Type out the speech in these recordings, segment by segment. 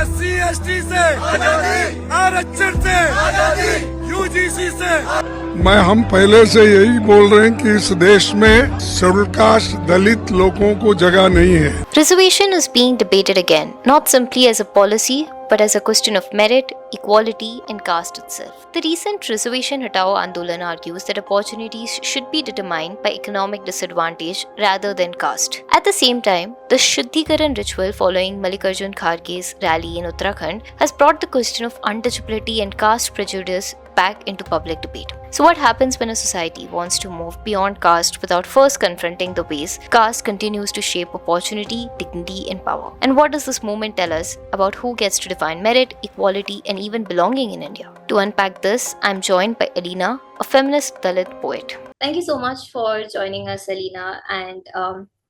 SC ST से आजादी, आरक्षण से आजादी, UGC से। हम पहले से यही बोल रहे हैं कि इस देश में शेड्यूल कास्ट दलित लोगों को जगह नहीं है। Reservation is being debated again, not simply as a policy, but as a question of merit, equality, and caste itself. The recent Reservation Hatao Andolan argues that opportunities should be determined by economic disadvantage rather than caste. At the same time, the shuddhikaran ritual following Mallikarjun Kharge's rally in Uttarakhand has brought the question of untouchability and caste prejudice back into public debate. So what happens when a society wants to move beyond caste without first confronting the ways caste continues to shape opportunity, dignity, and power? And what does this movement tell us about who gets to define merit, equality, and even belonging in India? To unpack this, I'm joined by Aleena, a feminist Dalit poet. Thank you so much for joining us, Aleena. And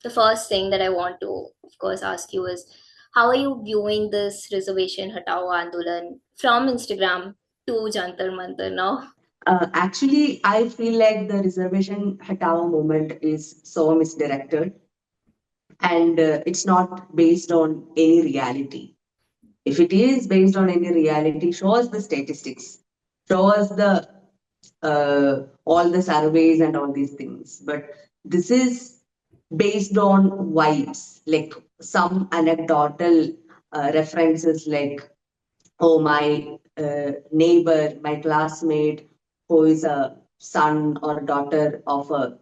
the first thing that I want to, of course, ask you is, how are you viewing this Reservation Hatao Andolan from Instagram to Jantar Mantar now? Actually, I feel like the Reservation Hatao movement is so misdirected, and it's not based on any reality. If it is based on any reality, show us the statistics, show us the all the surveys and all these things. But this is based on vibes, like some anecdotal references, like, oh, my neighbor, my classmate, who is a son or daughter of a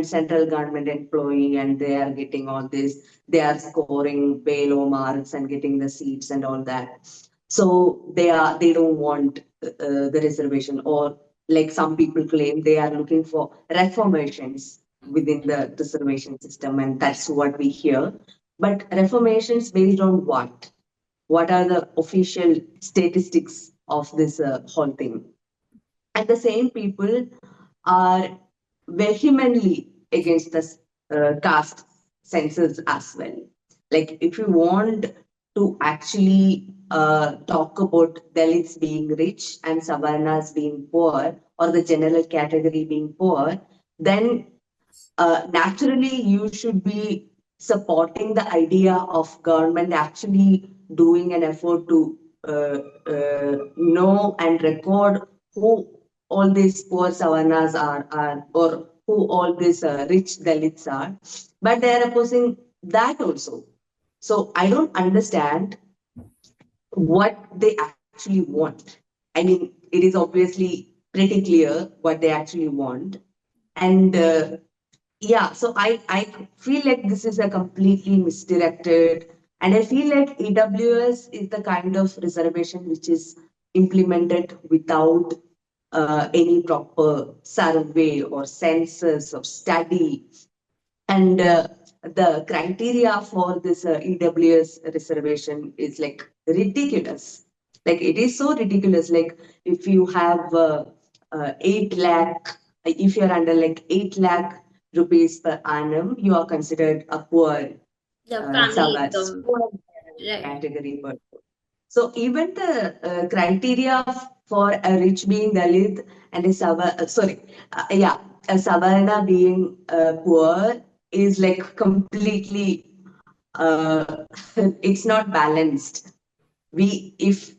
central government employee, and they are getting all this, they are scoring way low marks and getting the seats and all that. So they don't want the reservation, or like some people claim they are looking for reformations within the reservation system, and that's what we hear. But reformations based on what? What are the official statistics of this whole thing? And the same people are vehemently against the caste census as well. Like, if you want to actually talk about Dalits being rich and Savarnas being poor, or the general category being poor, then naturally you should be supporting the idea of government actually doing an effort to know and record who all these poor Savarnas are, or who all these rich Dalits are. But they are opposing that also. So I don't understand what they actually want. I mean, it is obviously pretty clear what they actually want. And yeah, so I feel like this is a completely misdirected, and I feel like EWS is the kind of reservation which is implemented without any proper survey or census or study. And the criteria for this EWS reservation is like ridiculous. Like, it is so ridiculous. Like, if you have 8 lakh, if you're under like 8 lakh rupees per annum, you are considered a poor category person. So even the criteria for a rich being Dalit and a Savarna being poor is like completely it's not balanced. If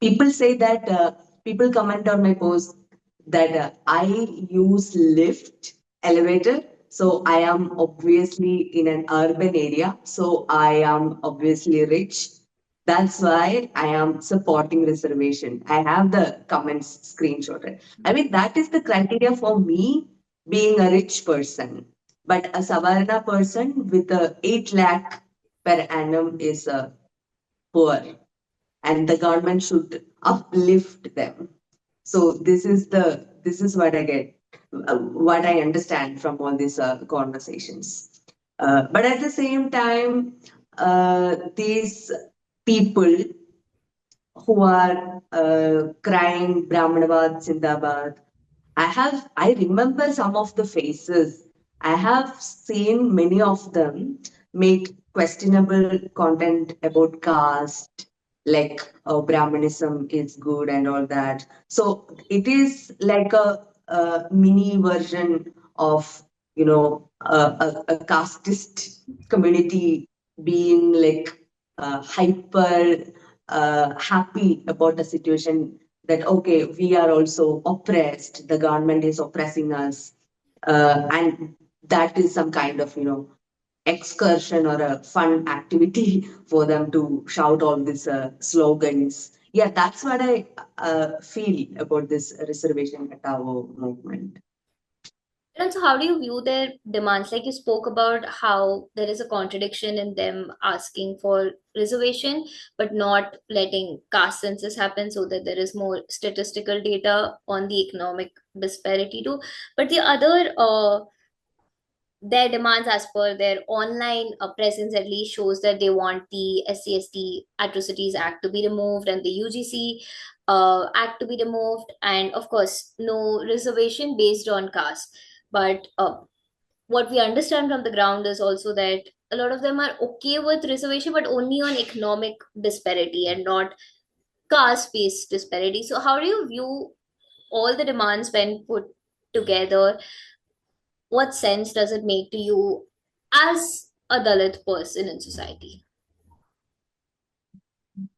people say that people comment on my post that I use lift, elevator, so I am obviously in an urban area, so I am obviously rich. That's why I am supporting reservation. I have the comments screenshotted. I mean, that is the criteria for me being a rich person. But a Savarna person with a 8 lakh per annum is poor, and the government should uplift them. So this is what I get, what I understand from all these conversations. But at the same time, these people who are crying Brahmanabad Zindabad, I remember some of the faces. I have seen many of them make questionable content about caste, like, oh, Brahmanism is good and all that. So it is like a mini version of, a casteist community being like hyper happy about the situation that, okay, we are also oppressed, the government is oppressing us. And that is some kind of, excursion or a fun activity for them to shout all these slogans. Yeah, that's what I feel about this Reservation Hatao movement. And so, how do you view their demands? Like you spoke about how there is a contradiction in them asking for reservation, but not letting caste census happen so that there is more statistical data on the economic disparity too. But the other, their demands as per their online presence at least shows that they want the SCST Atrocities Act to be removed and the UGC Act to be removed, and of course, no reservation based on caste. But what we understand from the ground is also that a lot of them are okay with reservation, but only on economic disparity and not caste based disparity. So, how do you view all the demands when put together? What sense does it make to you as a Dalit person in society?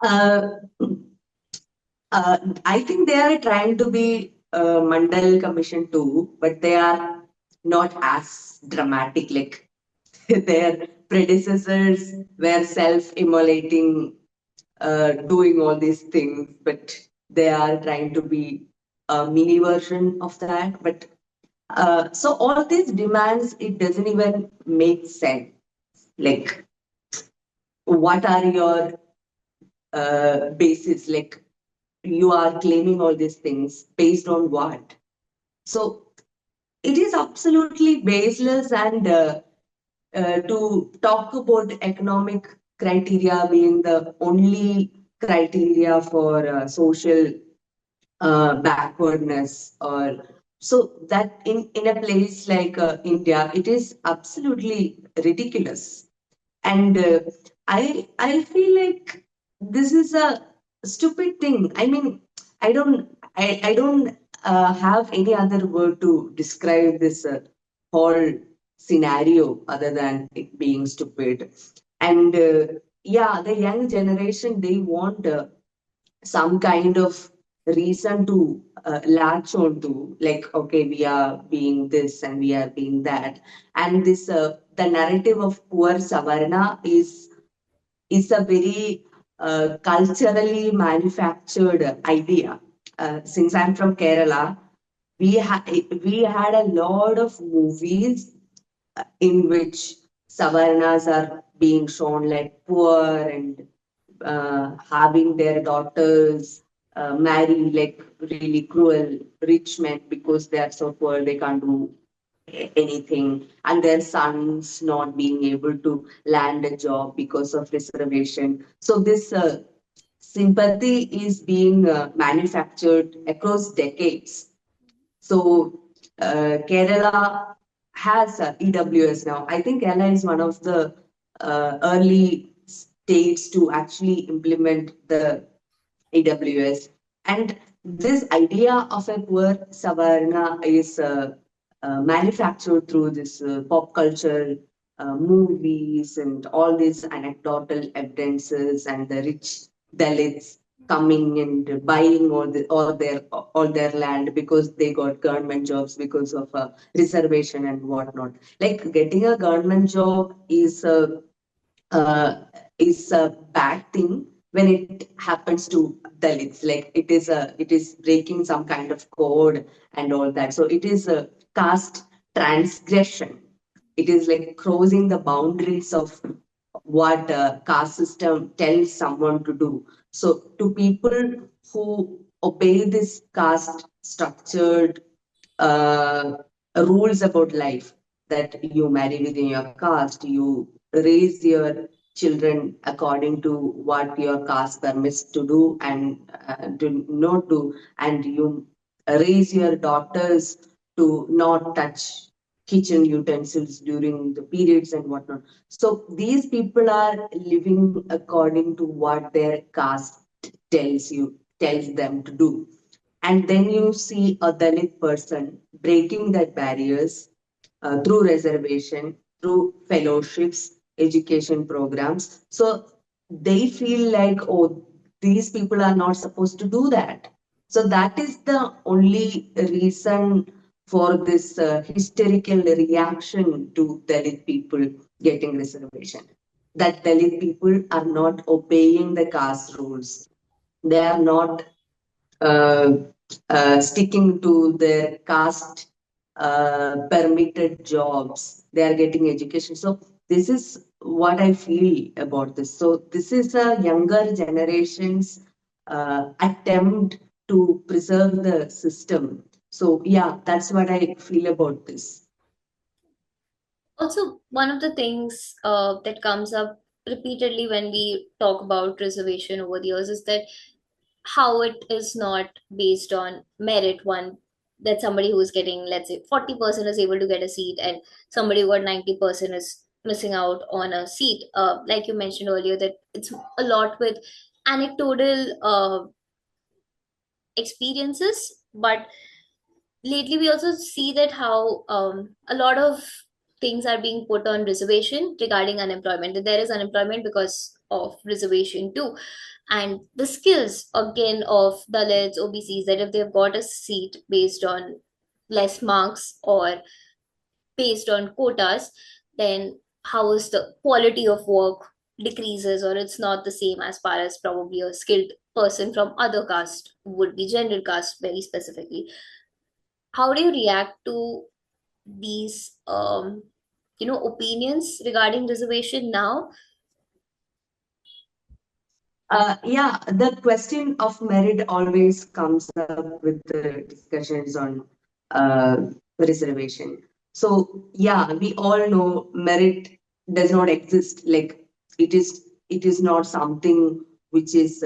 Uh, I think they are trying to be Mandal Commission too, but they are not as dramatic. Like their predecessors were self-immolating, doing all these things, but they are trying to be a mini version of that. But so all these demands, it doesn't even make sense. Like, what are your basis? Like, you are claiming all these things based on what? So it is absolutely baseless, and to talk about economic criteria being the only criteria for social backwardness, or so that in a place like India, it is absolutely ridiculous. And I feel like this is a stupid thing. I mean, I don't have any other word to describe this whole scenario other than it being stupid. And yeah, the young generation, they want some kind of reason to latch on to, like, okay, we are being this and we are being that. And this the narrative of poor Savarna is a very culturally manufactured idea. Since I'm from Kerala, we had a lot of movies in which Savarnas are being shown like poor, and having their daughters marry like really cruel rich men because they are so poor they can't do anything, and their sons not being able to land a job because of reservation. So this sympathy is being manufactured across decades. So Kerala has EWS now. I think Kerala is one of the early states to actually implement the EWS. And this idea of a poor Savarna is manufactured through this pop culture, movies, and all these anecdotal evidences, and the rich Dalits coming and buying all their land because they got government jobs because of a reservation and whatnot. Like, getting a government job uh, is a bad thing when it happens to Dalits. Like, it is breaking some kind of code and all that. So it is a caste transgression. It is like crossing the boundaries of what caste system tells someone to do. So to people who obey this caste structured uh, rules about life, that you marry within your caste, you raise your children according to what your caste permits to do and to not do, and you raise your daughters to not touch kitchen utensils during the periods and whatnot. So these people are living according to what their caste tells them to do. And then you see a Dalit person breaking that barriers through reservation, through fellowships, education programs. So they feel like, oh, these people are not supposed to do that. So that is the only reason for this hysterical reaction to Dalit people getting reservation. That Dalit people are not obeying the caste rules. They are not uh, sticking to their caste permitted jobs. They are getting education. So this is what I feel about this. So this is a younger generation's attempt to preserve the system. So yeah, that's what I feel about this. Also, one of the things that comes up repeatedly when we talk about reservation over the years is that how it is not based on merit. One, that somebody who is getting, let's say, 40% is able to get a seat, and somebody who got 90% is missing out on a seat. Like you mentioned earlier, that it's a lot with anecdotal experiences, but lately we also see that how a lot of things are being put on reservation regarding unemployment, that there is unemployment because of reservation too. And the skills again of Dalits, OBCs, that if they've got a seat based on less marks or based on quotas, then how is the quality of work decreases, or it's not the same as far as probably a skilled person from other caste would be, general caste very specifically. How do you react to these opinions regarding reservation now? Yeah, the question of merit always comes up with the discussions on uh, reservation. So yeah, we all know merit does not exist. Like it is not something which is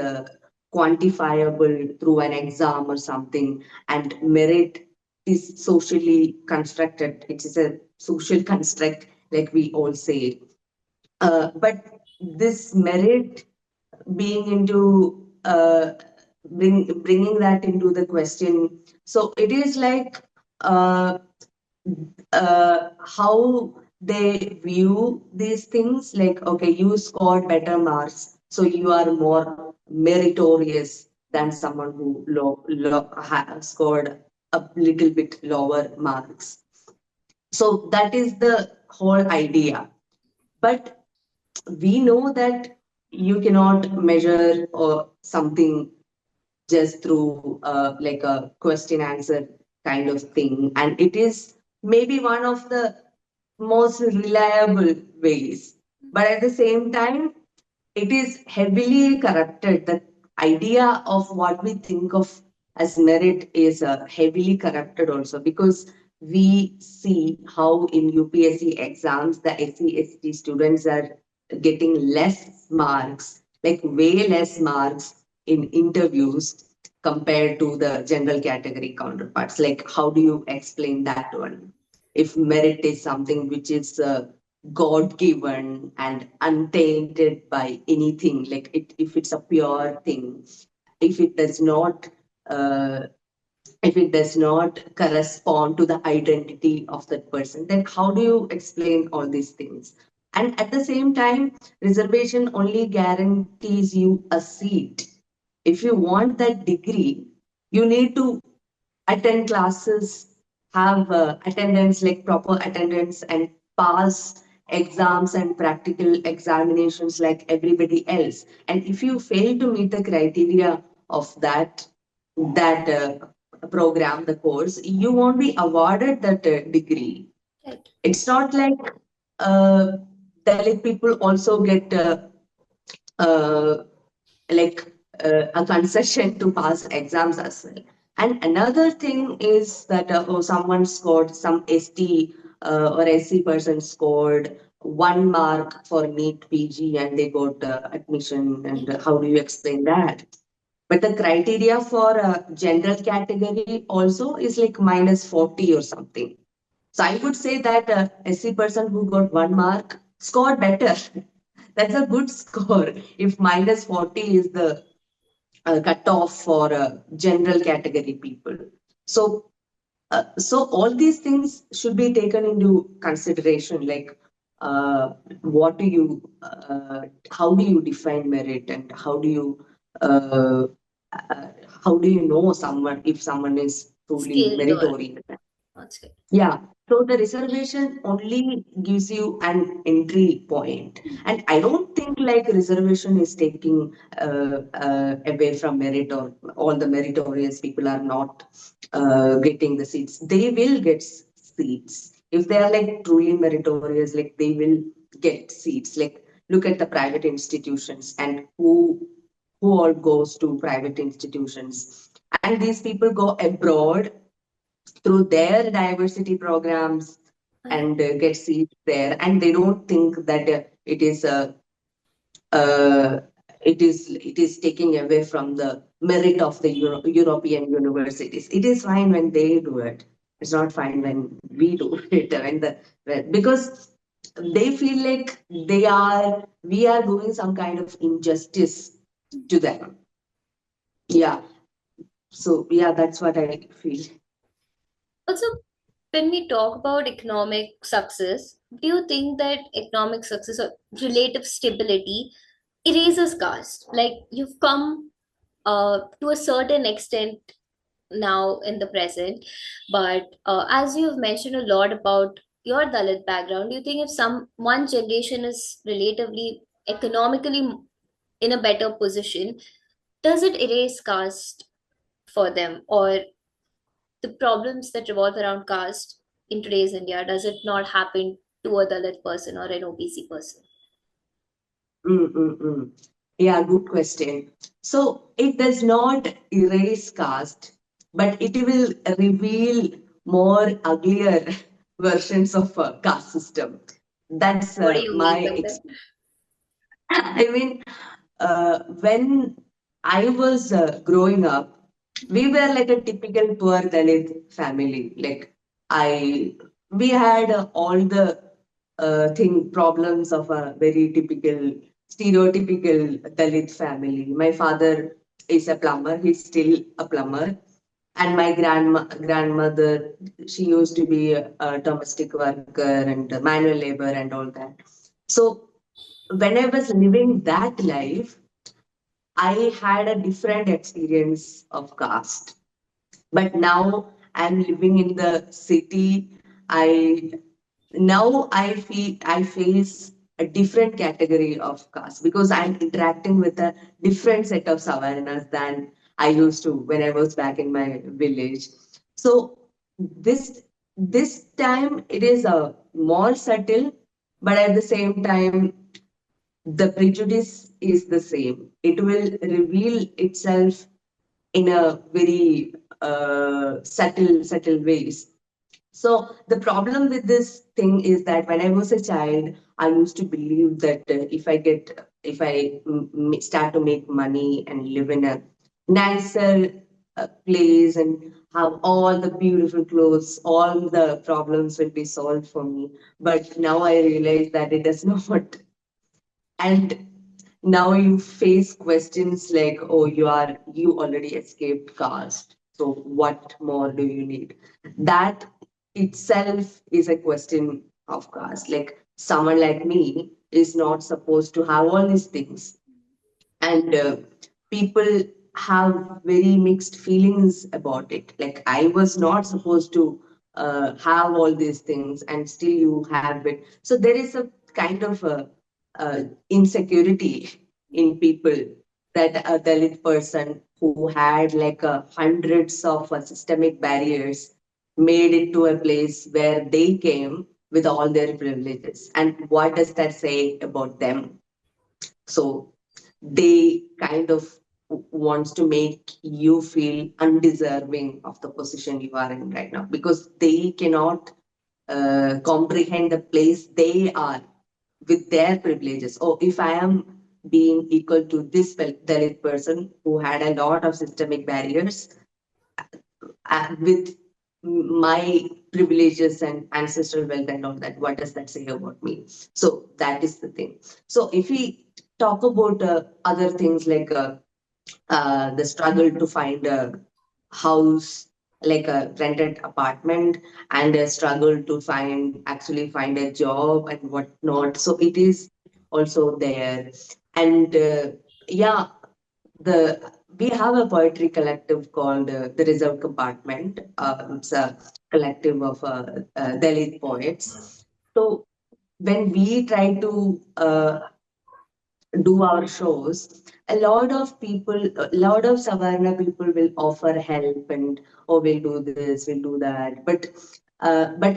quantifiable through an exam or something. And merit is socially constructed. It is a social construct, like we all say. But this merit being into bringing that into the question. So it is like uh, how they view these things. Like, okay, you scored better marks, so you are more meritorious than someone who scored a little bit lower marks. So that is the whole idea. But we know that you cannot measure something just through like a question answer kind of thing, and it is maybe one of the most reliable ways, but at the same time it is heavily corrupted. The idea of what we think of as merit is heavily corrupted also, because we see how in UPSC exams the SC/ST students are getting less marks, like way less marks in interviews compared to the general category counterparts. Like, how do you explain that one? If merit is something which is God given and untainted by anything, like if it's a pure thing, if it does not uh, if it does not correspond to the identity of that person, then how do you explain all these things? And at the same time, reservation only guarantees you a seat. If you want that degree, you need to attend classes, have attendance, like proper attendance, and pass exams and practical examinations like everybody else. And if you fail to meet the criteria of that program, the course, you won't be awarded that degree. Right. It's not like uh, Dalit people also get uh, like a concession to pass exams as well. And another thing is that someone scored, some ST or SC person scored 1 mark for NEET PG and they got admission. And how do you explain that? But the criteria for general category also is like minus 40 or something. So I would say that SC person who got 1 mark scored better. That's a good score. If minus 40 is the cutoff for general category people. So, so all these things should be taken into consideration. Like uh, what do you, how do you define merit, and uh, uh, how do you know someone if someone is truly Skilled or meritorious? not skilled. Yeah. So the reservation only gives you an entry point. And I don't think like reservation is taking away from merit, or all the meritorious people are not getting the seats. They will get seats. If they are like truly meritorious, like they will get seats. Like look at the private institutions and who all goes to private institutions. And these people go abroad through their diversity programs and get seats there, and they don't think that uh, it is taking away from the merit of the European universities. It is fine when they do it. It's not fine when we do it. Because they feel like we are doing some kind of injustice to them. Yeah. So yeah, that's what I feel. Also, when we talk about economic success, do you think that economic success or relative stability erases caste? Like you've come to a certain extent now in the present, but as you've mentioned a lot about your Dalit background, do you think if one generation is relatively economically in a better position, does it erase caste for them, or the problems that revolve around caste in today's India, does it not happen to a Dalit person or an OBC person? Mm-mm-mm. Yeah, good question. So it does not erase caste, but it will reveal more uglier versions of a caste system. That's What do you my mean by that? experience. I mean, when I was growing up, we were like a typical poor Dalit family. Like I, we had all the problems of a very typical, stereotypical Dalit family. My father is a plumber; he's still a plumber, and my grandmother, she used to be a domestic worker and manual labor and all that. So when I was living that life, I had a different experience of caste. But now I'm living in the city. I now I face a different category of caste because I'm interacting with a different set of savarnas than I used to when I was back in my village. So this time it is a more subtle, but at the same time the prejudice is the same. It will reveal itself in a very subtle ways. So the problem with this thing is that when I was a child, I used to believe that if I start to make money and live in a nicer place and have all the beautiful clothes, all the problems will be solved for me. But now I realize that it does not. And now you face questions like, oh, you already escaped caste, so what more do you need? That itself is a question of caste. Like someone like me is not supposed to have all these things, and people have very mixed feelings about it. Like I was not supposed to have all these things, and still you have it. So there is a kind of insecurity in people, that a Dalit person who had like hundreds of systemic barriers made it to a place where they came with all their privileges. And what does that say about them? So they kind of wants to make you feel undeserving of the position you are in right now, because they cannot comprehend the place they are with their privileges. Oh, if I am being equal to this Dalit person who had a lot of systemic barriers, with my privileges and ancestral wealth and all that, what does that say about me? So that is the thing. So if we talk about other things like the struggle to find a house, like a rented apartment, and a struggle to find a job and whatnot. So it is also there. And yeah, the we have a poetry collective called the Reserved Compartment. It's a collective of Dalit poets. So when we try to do our shows, a lot of Savarna people will offer help and, oh, we'll do this, we'll do that. But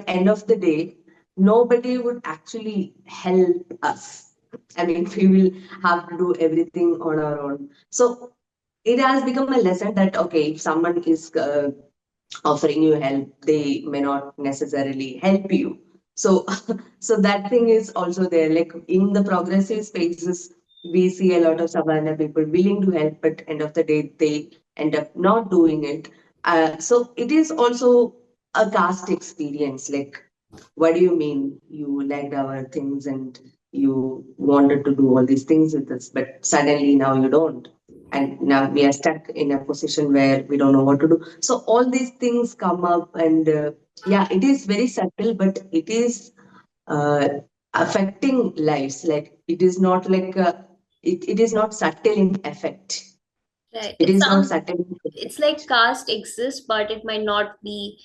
end of the day, nobody would actually help us. I mean, we will have to do everything on our own. So it has become a lesson that, okay, if someone is offering you help, they may not necessarily help you. So, so that thing is also there. Like in the progressive spaces, we see a lot of Savannah people willing to help, but end of the day, they end up not doing it. So it is also a caste experience. Like, what do you mean you liked our things and you wanted to do all these things with us, but suddenly now you don't? And now we are stuck in a position where we don't know what to do. So all these things come up, and yeah, it is very subtle, but it is uh, affecting lives. Like it is not like it is not subtle in effect. Right. It It is not sounds, subtle in it's effect. like caste exists, but it might not be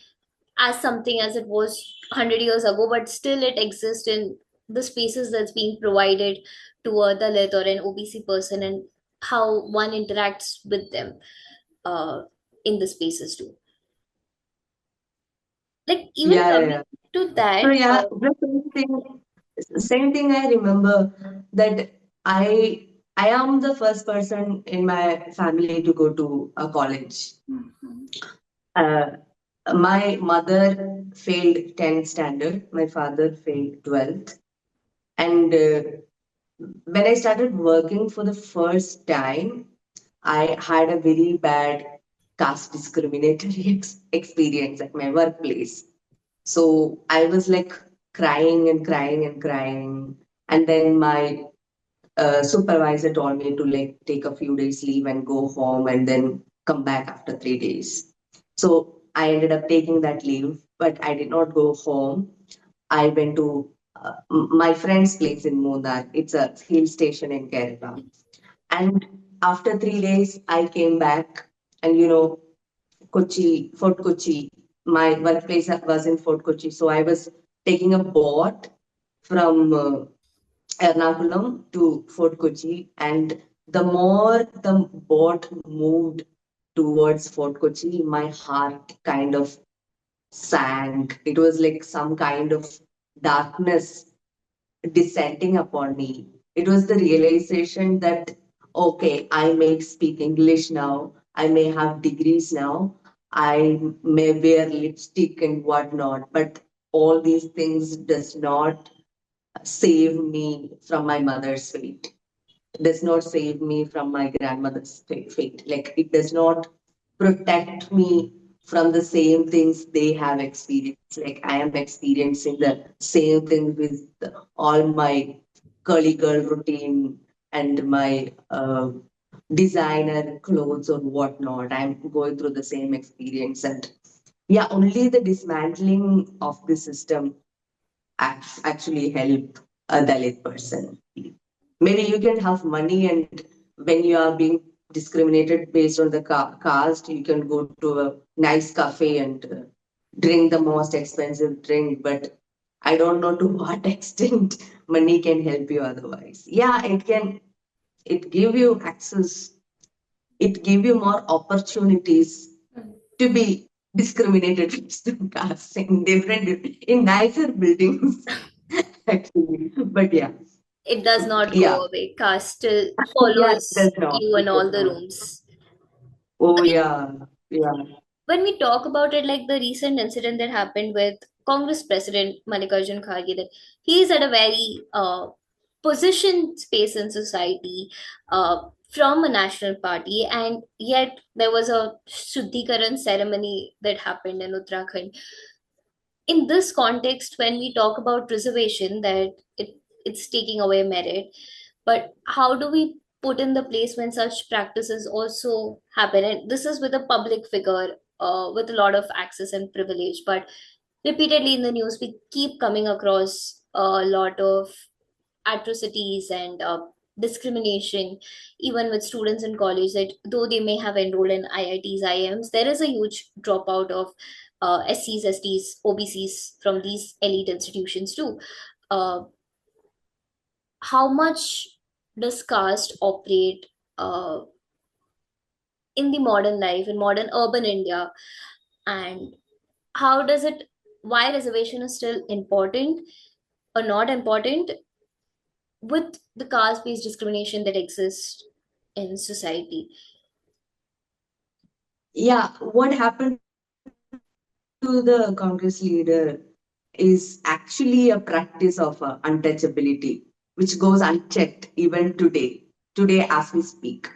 as something as it was 100 years ago, but still it exists in the spaces that's being provided to a Dalit or an OBC person, and how one interacts with them uh, in the spaces too. Like even Yeah, yeah, coming yeah. to So that, yeah, the same thing I remember, that I am the first person in my family to go to a college. Uh, my mother failed 10th standard, my father failed 12th. And when I started working for the first time, I had a very bad caste discriminatory experience at my workplace. So I was like crying and crying and crying. And then my supervisor told me to like take a few days leave and go home and then come back after 3 days. So I ended up taking that leave, but I did not go home. I went to my friend's place in Munnar. It's a hill station in Kerala. And after 3 days, I came back, and Kochi, Fort Kochi. My workplace was in Fort Kochi, so I was taking a boat from Ernakulam to Fort Kochi, and the more the boat moved towards Fort Kochi, my heart kind of sank. It was like some kind of darkness descending upon me. It was the realization that, okay, I may speak English now, I may have degrees now, I may wear lipstick and whatnot, but all these things does not save me from my mother's fate, does not save me from my grandmother's fate. Like it does not protect me from the same things they have experienced. Like I am experiencing the same thing with all my curly girl routine and my designer clothes or whatnot. I'm going through the same experience. And yeah, only the dismantling of the system actually help a Dalit person. Maybe you can have money, and when you are being discriminated based on the caste, you can go to a nice cafe and drink the most expensive drink. But I don't know to what extent money can help you otherwise. Yeah, it can. It give you access. It give you more opportunities to be discriminated based on caste in different, in nicer buildings actually. But yeah, it does not go yeah, away. Caste still yeah, it does follows not. you It in does all the not. rooms. Oh Again, yeah, yeah, when we talk about it, like the recent incident that happened with Congress President Mallikarjun Kharge, that he is at a very positioned space in society from a national party, and yet there was a shuddhikaran ceremony that happened in Uttarakhand. In this context, when we talk about reservation, that it's taking away merit, but how do we put in the place when such practices also happen? And this is with a public figure, with a lot of access and privilege. But repeatedly in the news, we keep coming across a lot of atrocities and discrimination, even with students in college, that though they may have enrolled in IITs, IIMs, there is a huge dropout of SCs, STs, OBCs from these elite institutions too. Uh, how much does caste operate uh, in the modern life, in modern urban India, and how does it, why reservation is still important or not important with the caste based discrimination that exists in society? Yeah, what happened to the Congress leader is actually a practice of untouchability, which goes unchecked even today as we speak.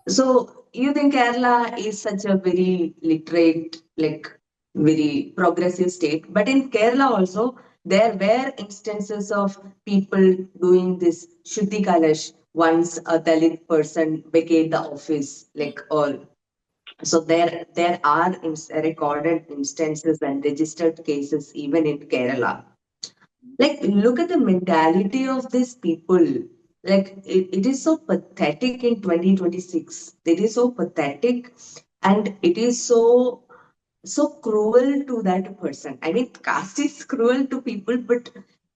So you think Kerala is such a very literate, like very progressive state, but in Kerala also there were instances of people doing this shuddhikaran once a Dalit person vacated the office, like or so there are recorded instances and registered cases even in Kerala. Like look at the mentality of these people. Like it is so pathetic in 2026. It is so pathetic and it is so cruel to that person. I mean, caste is cruel to people, but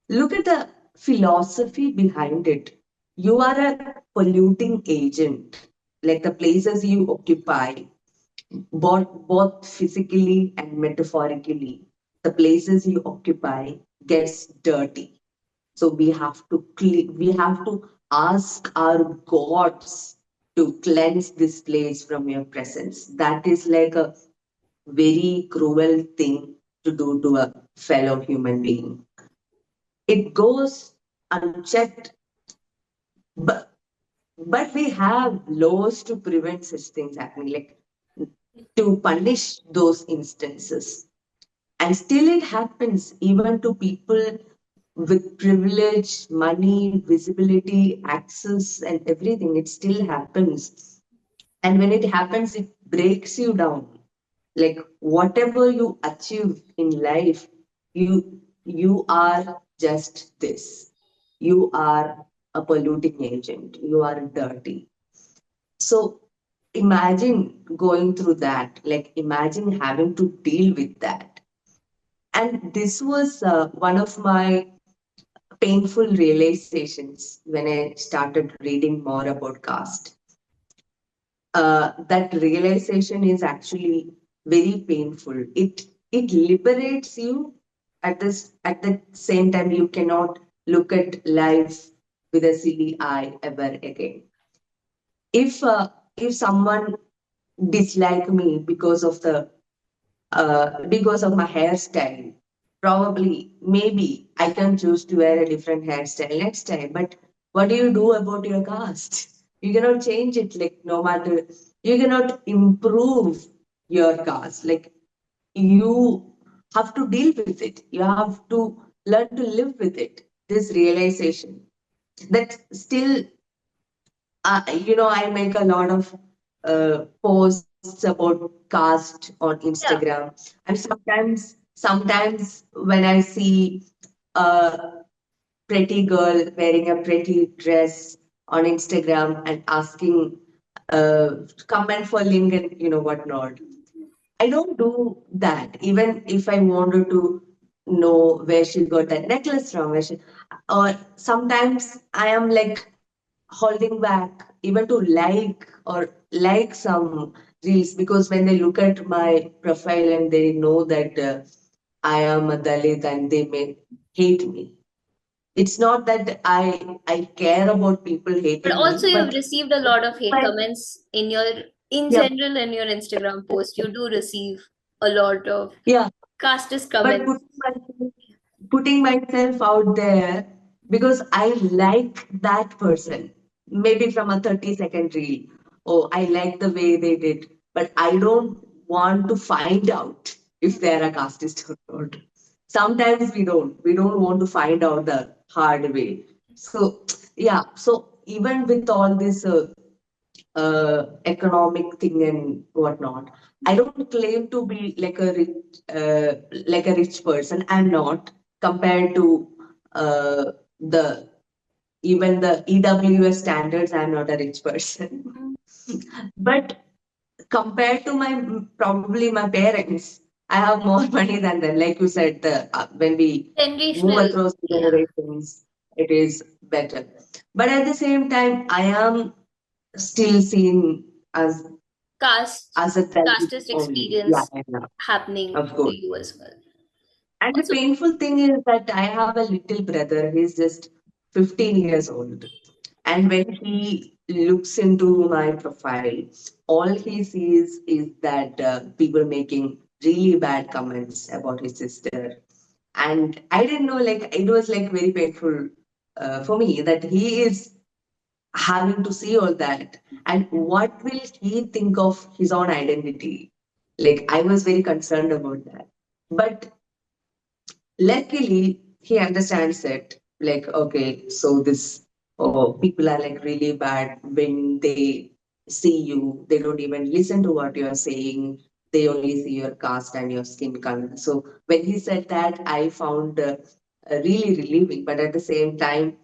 look at the philosophy behind it. You are a polluting agent. Like the places you occupy, both physically and metaphorically, the places you occupy gets dirty. So we have to we have to ask our gods to cleanse this place from your presence. That is like a very cruel thing to do to a fellow human being. It goes unchecked, but we have laws to prevent such things happening, like to punish those instances. And still it happens even to people with privilege, money, visibility, access, and everything. It still happens. And when it happens, it breaks you down. Like whatever you achieve in life, you are just this. You are a polluting agent. You are dirty. So imagine going through that. Like imagine having to deal with that. And this was one of my painful realizations when I started reading more about caste. That realization is actually very painful. It liberates you at the same time you cannot look at life with a silly eye ever again. If someone dislike me because of my hairstyle. Probably, maybe I can choose to wear a different hairstyle next time. But what do you do about your caste? You cannot change it. Like no matter, you cannot improve your caste. Like you have to deal with it. You have to learn to live with it. This realization that still I make a lot of posts about caste on Yeah. Instagram, and sometimes when I see a pretty girl wearing a pretty dress on Instagram and asking comment for link and whatnot, I don't do that. Even if I wanted to know where she got that necklace from, or sometimes I am like holding back even to like some reels because when they look at my profile and they know that I am a Dalit and they may hate me. It's not that I care about people But hating me, also you've but received a lot of hate but comments in your, in yeah, general, in your Instagram post. You do receive a lot of yeah. casteist But comments. putting myself out there because I like that person, maybe from a 30-second reel. Oh, I like the way they did, but I don't want to find out if they're a casteist or not. Sometimes we don't want to find out the hard way. So, yeah, so even with all this economic thing and whatnot, I don't claim to be like a rich person. I'm not compared to the even the EWS standards. I'm not a rich person, but compared to my probably my parents, I have more money than them. Like you said, when we move Generational, across the yeah. generations, it is better. But at the same time, I am still seen as Caste, as a Dalit casteist only. Yeah, experience yeah, happening of to course. you as well. And the Also, painful thing is that I have a little brother. He's just 15 years old. And when he looks into my profile, all he sees is that people making really bad comments about his sister. And I didn't know, like, it was like very painful for me that he is having to see all that. And what will he think of his own identity? Like, I was very concerned about that. But luckily, he understands it. Like, okay, so this people are like really bad when they see you. They don't even listen to what you are saying. They only see your caste and your skin color. So when he said that, I found really relieving. But at the same time,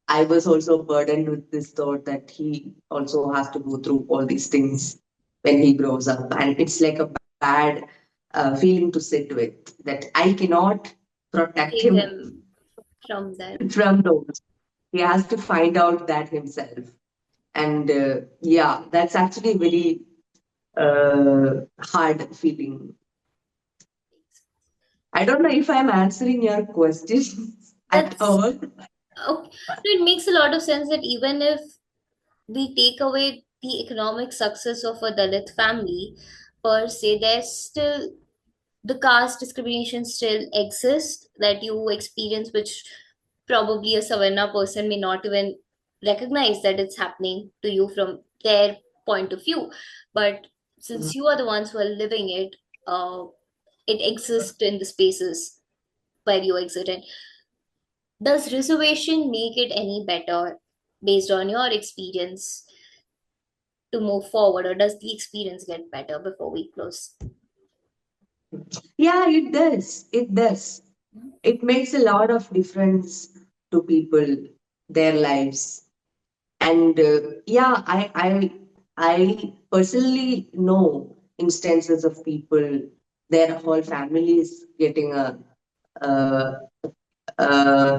I was also burdened with this thought that he also has to go through all these things when he grows up. And it's like a bad feeling to sit with that I cannot protect save him him from that. from those. He has to find out that himself. And yeah, that's actually very hard feeling. I don't know if I'm answering your questions at That's all. okay. So it makes a lot of sense that even if we take away the economic success of a Dalit family per se, there's still the caste discrimination still exists that you experience, which probably a Savarna person may not even recognize that it's happening to you from their point of view. But since you are the ones who are living it, it exists in the spaces where you exist. And does reservation make it any better based on your experience to move forward, or does the experience get better before we close? Yeah, it does. It does. It makes a lot of difference to people, their lives. And yeah, I personally know instances of people, their whole family is getting a,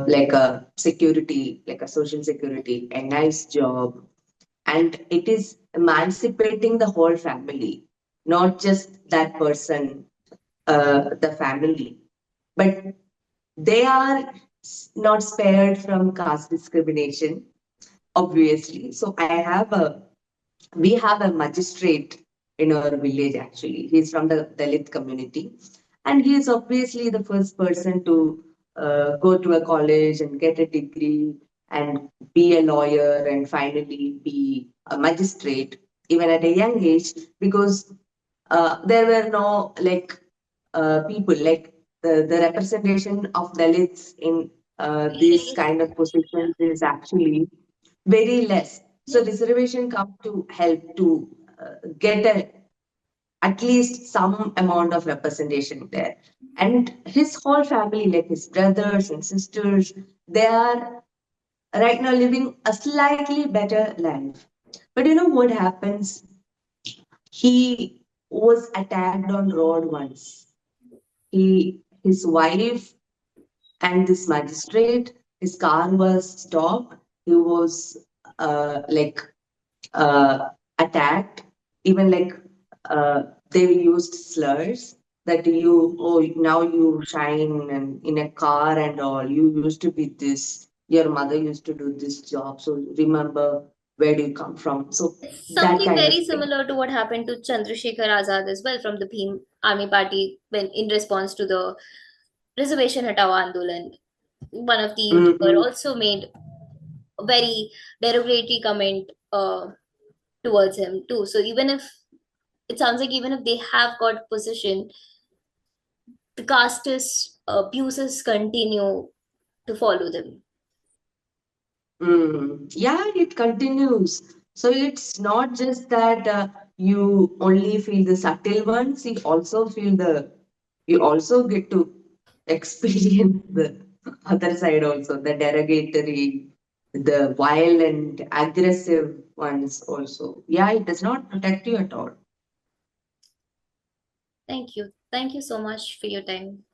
like a security, like a social security, a nice job, and it is emancipating the whole family, not just that person, the family, but they are not spared from caste discrimination, obviously. So we have a magistrate in our village actually. He's from the Dalit community. And he is obviously the first person to go to a college and get a degree and be a lawyer and finally be a magistrate, even at a young age, because there were no like people like the representation of Dalits in these Especially, kind of yeah. positions is actually very less. So Yeah. reservation come to help to get at least some amount of representation there. And his whole family, like his brothers and sisters, they are right now living a slightly better life. But you know what happens? He was attacked on road once. His wife and this magistrate, his car was stopped. He was like attacked, even like they used slurs that you, oh, now you shine and in a car and all. You used to be this. Your mother used to do this job. So remember where do you come from? So It's that something kind of very thing. similar to what happened to Chandrasekhar Azad as well from the Bhim Army Party when in response to the Reservation Hatao Andolan. One of the YouTuber Mhm. also made a very derogatory comment towards him too. So even if it sounds like even if they have got position, the casteist abuses continue to follow them. Yeah, it continues. So it's not just that. you only feel the subtle ones, you also get to experience the other side also, the derogatory, the violent, aggressive ones also. Yeah, it does not protect you at all. Thank you. Thank you so much for your time.